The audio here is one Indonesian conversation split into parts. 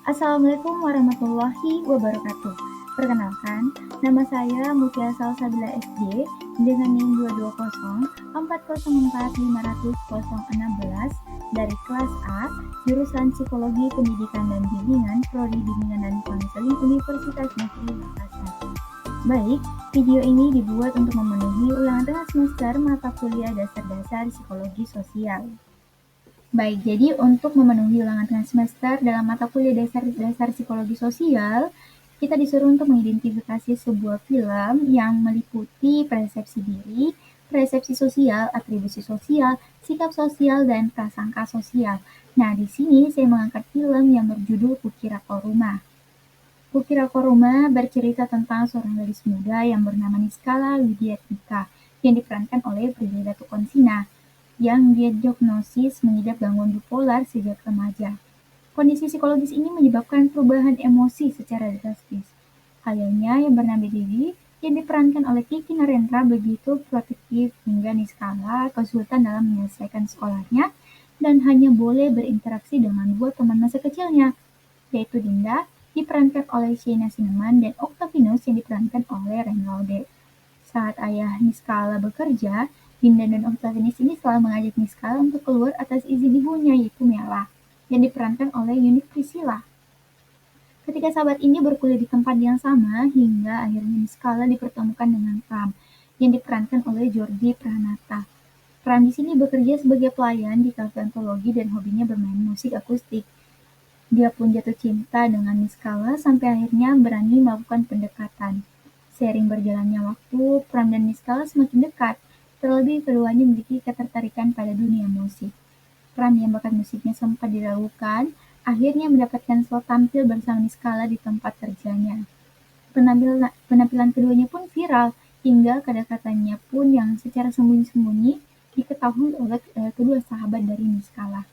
Assalamualaikum warahmatullahi wabarakatuh. Perkenalkan, nama saya Mutia Salsabila SJ dengan NIM 22040450016 dari kelas A, jurusan Psikologi Pendidikan dan Bimbingan, Prodi Bimbingan dan Konseling Universitas Negeri Makassar. Baik, video ini dibuat untuk memenuhi ulangan tengah semester mata kuliah dasar-dasar psikologi sosial. Baik, jadi untuk memenuhi ulangan tengah semester dalam mata kuliah dasar psikologi sosial, kita disuruh untuk mengidentifikasi sebuah film yang meliputi persepsi diri, persepsi sosial, atribusi sosial, sikap sosial, dan prasangka sosial. Nah, di sini saya mengangkat film yang berjudul Kukira Koruma. Kukira Koruma bercerita tentang seorang gadis muda yang bernama Niskala Widiatmika yang diperankan oleh Prilly Latukonsina yang didiagnosis mengidap gangguan bipolar sejak remaja. Kondisi psikologis ini menyebabkan perubahan emosi secara drastis. Ayahnya yang bernama Dewi yang diperankan oleh Kiki Narendra begitu protektif hingga Niskala kesulitan dalam menyelesaikan sekolahnya dan hanya boleh berinteraksi dengan dua teman masa kecilnya, yaitu Dinda diperankan oleh Sheena Cinnamon dan Octavinus yang diperankan oleh Ren Laude. Saat ayah Niskala bekerja, Dinda dan Octavinus ini selalu mengajak Niskala untuk keluar atas izin ibunya, yaitu Mela, yang diperankan oleh Yuni Priscilla. Ketika sahabat ini berkuliah di tempat yang sama, hingga akhirnya Niskala dipertemukan dengan Pram, yang diperankan oleh Jordi Pranata. Pram di sini bekerja sebagai pelayan di kafe antologi dan hobinya bermain musik akustik. Dia pun jatuh cinta dengan Niskala sampai akhirnya berani melakukan pendekatan. Seiring berjalannya waktu, Pram dan Niskala semakin dekat, terlebih keduanya memiliki ketertarikan pada dunia musik. Pram yang bakat musiknya sempat diragukan, akhirnya mendapatkan slot tampil bersama Niskala di tempat kerjanya. Penampilan keduanya pun viral, hingga kedekatannya pun yang secara sembunyi-sembunyi diketahui oleh kedua sahabat dari Niskala.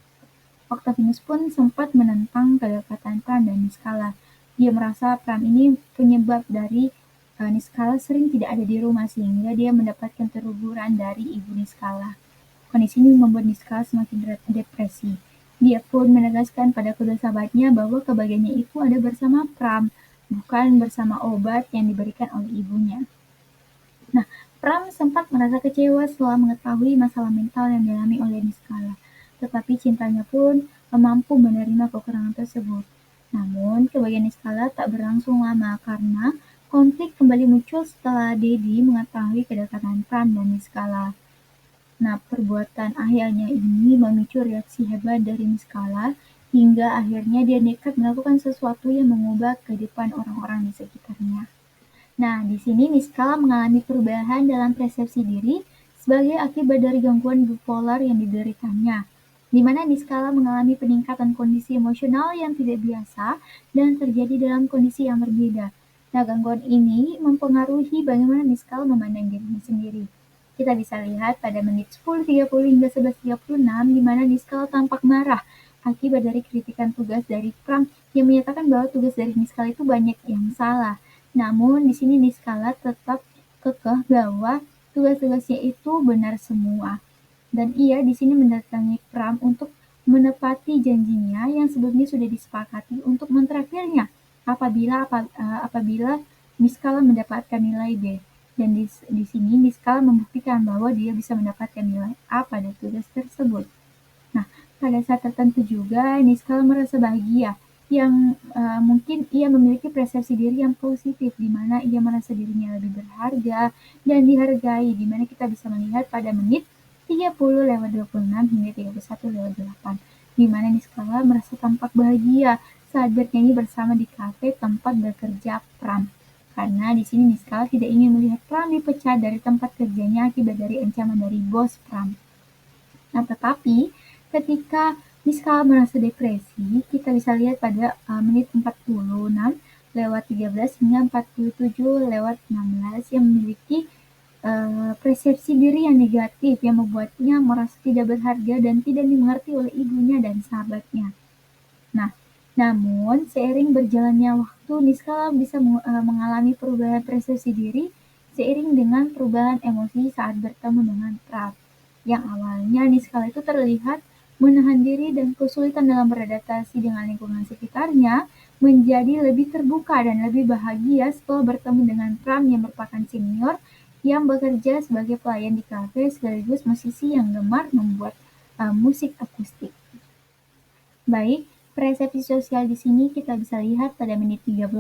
Octavinus pun sempat menentang kedekatan Pram dan Niskala. Dia merasa Pram ini penyebab dari Niskala sering tidak ada di rumah sehingga dia mendapatkan teguran dari ibu Niskala. Kondisi ini membuat Niskala semakin depresi. Dia pun menegaskan pada kedua sahabatnya bahwa kebahagiaannya itu ada bersama Pram, bukan bersama obat yang diberikan oleh ibunya. Nah, Pram sempat merasa kecewa setelah mengetahui masalah mental yang dialami oleh Niskala. Tetapi cintanya pun mampu menerima kekurangan tersebut. Namun, kebahagiaan Niskala tak berlangsung lama karena konflik kembali muncul setelah Dedi mengetahui kedekatan Pram dan Niskala. Nah, perbuatan ayahnya ini memicu reaksi hebat dari Niskala hingga akhirnya dia nekat melakukan sesuatu yang mengubah kehidupan orang-orang di sekitarnya. Nah, di sini Niskala mengalami perubahan dalam persepsi diri sebagai akibat dari gangguan bipolar yang dideritanya, di mana Niskala mengalami peningkatan kondisi emosional yang tidak biasa dan terjadi dalam kondisi yang berbeda. Nah, gangguan ini mempengaruhi bagaimana Niskala memandang dirinya sendiri. Kita bisa lihat pada menit 10.30 hingga 11.36 di mana Niskala tampak marah akibat dari kritikan tugas dari Pram yang menyatakan bahwa tugas dari Niskala itu banyak yang salah. Namun di sini Niskala tetap kekeh bahwa tugas-tugasnya itu benar semua. Dan ia di sini mendatangi Pram untuk menepati janjinya yang sebelumnya sudah disepakati untuk mentraktirnya apabila Niskala mendapatkan nilai B. Dan di sini Niskala membuktikan bahwa dia bisa mendapatkan nilai A pada tugas tersebut. Nah, pada saat tertentu juga Niskala merasa bahagia yang mungkin ia memiliki persepsi diri yang positif di mana ia merasa dirinya lebih berharga dan dihargai, di mana kita bisa melihat pada menit 30:26 hingga 31:8 di mana Niskala merasa tampak bahagia saat bernyanyi bersama di kafe tempat bekerja Pram. Karena di sini Niskala tidak ingin melihat Pram dipecat dari tempat kerjanya akibat dari ancaman dari bos Pram. Nah, tetapi ketika Niskala merasa depresi, kita bisa lihat pada menit 46:13 hingga 47:16 yang memiliki persepsi diri yang negatif yang membuatnya merasa tidak berharga dan tidak dimengerti oleh ibunya dan sahabatnya. Nah, namun seiring berjalannya waktu, Niskala bisa mengalami perubahan persepsi diri seiring dengan perubahan emosi saat bertemu dengan Pram. Yang awalnya Niskala itu terlihat menahan diri dan kesulitan dalam beradaptasi dengan lingkungan sekitarnya, menjadi lebih terbuka dan lebih bahagia setelah bertemu dengan Pram yang merupakan senior yang bekerja sebagai pelayan di kafe sekaligus musisi yang gemar membuat musik akustik. Baik, persepsi sosial di sini kita bisa lihat pada menit 34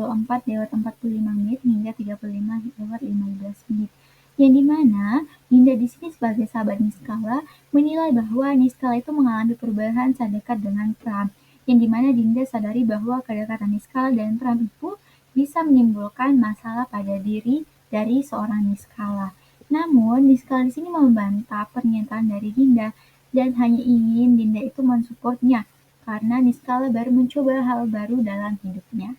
lewat 45 menit hingga 35 lewat 15 menit. Yang dimana Dinda di sini sebagai sahabat Niskala menilai bahwa Niskala itu mengalami perubahan saat dekat dengan Pram. Yang dimana Dinda sadari bahwa kedekatan Niskala dan Pram itu bisa menimbulkan masalah pada diri dari seorang Niskala. Namun Niskala di sini membantah pernyataan dari Dinda dan hanya ingin Dinda itu mensupportnya karena Niskala baru mencoba hal baru dalam hidupnya.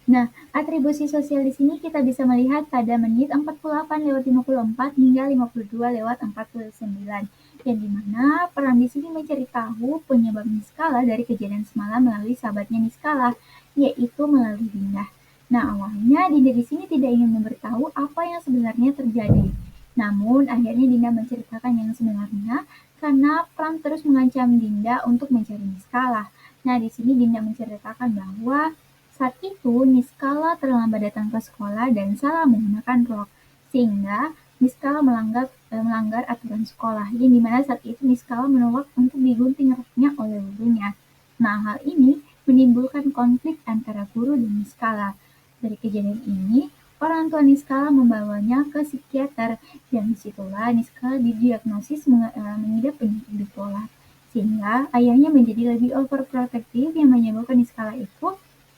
Nah, atribusi sosial di sini kita bisa melihat pada menit 48 lewat 54 hingga 52 lewat 49, yang dimana Pram di sini mencari tahu penyebab Niskala dari kejadian semalam melalui sahabatnya Niskala, yaitu melalui Dinda. Nah, awalnya Dinda di sini tidak ingin memberitahu apa yang sebenarnya terjadi. Namun, akhirnya Dinda menceritakan yang sebenarnya karena Pram terus mengancam Dinda untuk mencari Niskala. Nah, di sini Dinda menceritakan bahwa saat itu Niskala terlambat datang ke sekolah dan salah menggunakan rok, sehingga Niskala melanggar aturan sekolah, yang dimana saat itu Niskala menolak untuk digunting roknya oleh gurunya. Nah, hal ini menimbulkan konflik antara guru dan Niskala. Dari kejadian ini, orang tua Niskala membawanya ke psikiater, dan disitulah Niskala didiagnosis mengidap penyakit bipolar, sehingga ayahnya menjadi lebih overprotective yang menyebabkan Niskala itu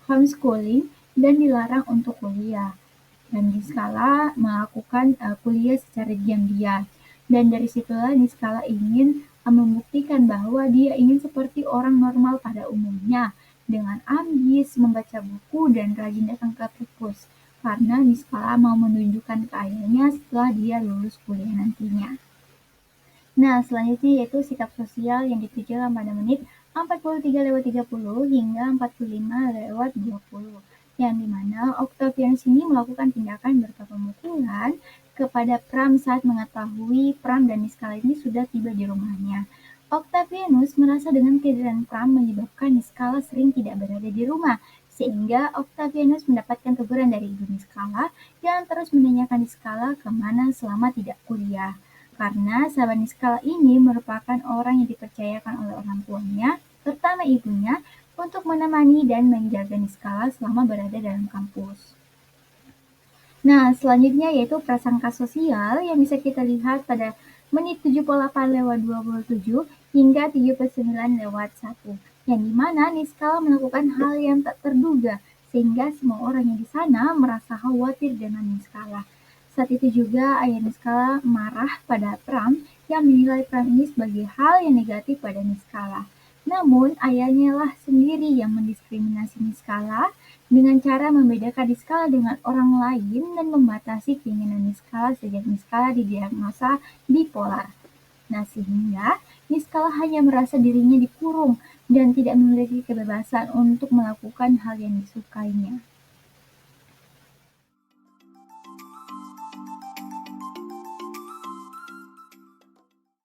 homeschooling dan dilarang untuk kuliah. Dan Niskala melakukan kuliah secara diam-diam. Dan dari situlah Niskala ingin membuktikan bahwa dia ingin seperti orang normal pada umumnya, dengan ambis, membaca buku, dan rajin datang ke perpus. Karena Niskala mau menunjukkan ke ayahnya setelah dia lulus kuliah nantinya. Nah, selanjutnya yaitu sikap sosial yang ditunjukkan pada menit 43 lewat 30 hingga 45 lewat 20, yang dimana Octavianus ini melakukan tindakan berupa pemukulan kepada Pram saat mengetahui Pram dan Niskala ini sudah tiba di rumahnya. Octavianus merasa dengan kehadiran Pram menyebabkan Niskala sering tidak berada di rumah, sehingga Octavianus mendapatkan teguran dari ibu Niskala yang terus menanyakan Niskala kemana selama tidak kuliah. Karena sahabat Niskala ini merupakan orang yang dipercayakan oleh orang tuanya, terutama ibunya, untuk menemani dan menjaga Niskala selama berada dalam kampus. Nah, selanjutnya yaitu prasangka sosial yang bisa kita lihat pada menit 78 lewat 27 hingga 79 lewat 1, yang dimana Niskala melakukan hal yang tak terduga, sehingga semua orang yang di sana merasa khawatir dengan Niskala. Saat itu juga ayah Niskala marah pada Pram yang menilai Pram ini sebagai hal yang negatif pada Niskala. Namun, ayahnya lah sendiri yang mendiskriminasi Niskala dengan cara membedakan Niskala dengan orang lain dan membatasi keinginan Niskala sejak Niskala didiagnosa bipolar. Nah, sehingga Niskala hanya merasa dirinya dikurung dan tidak memiliki kebebasan untuk melakukan hal yang disukainya.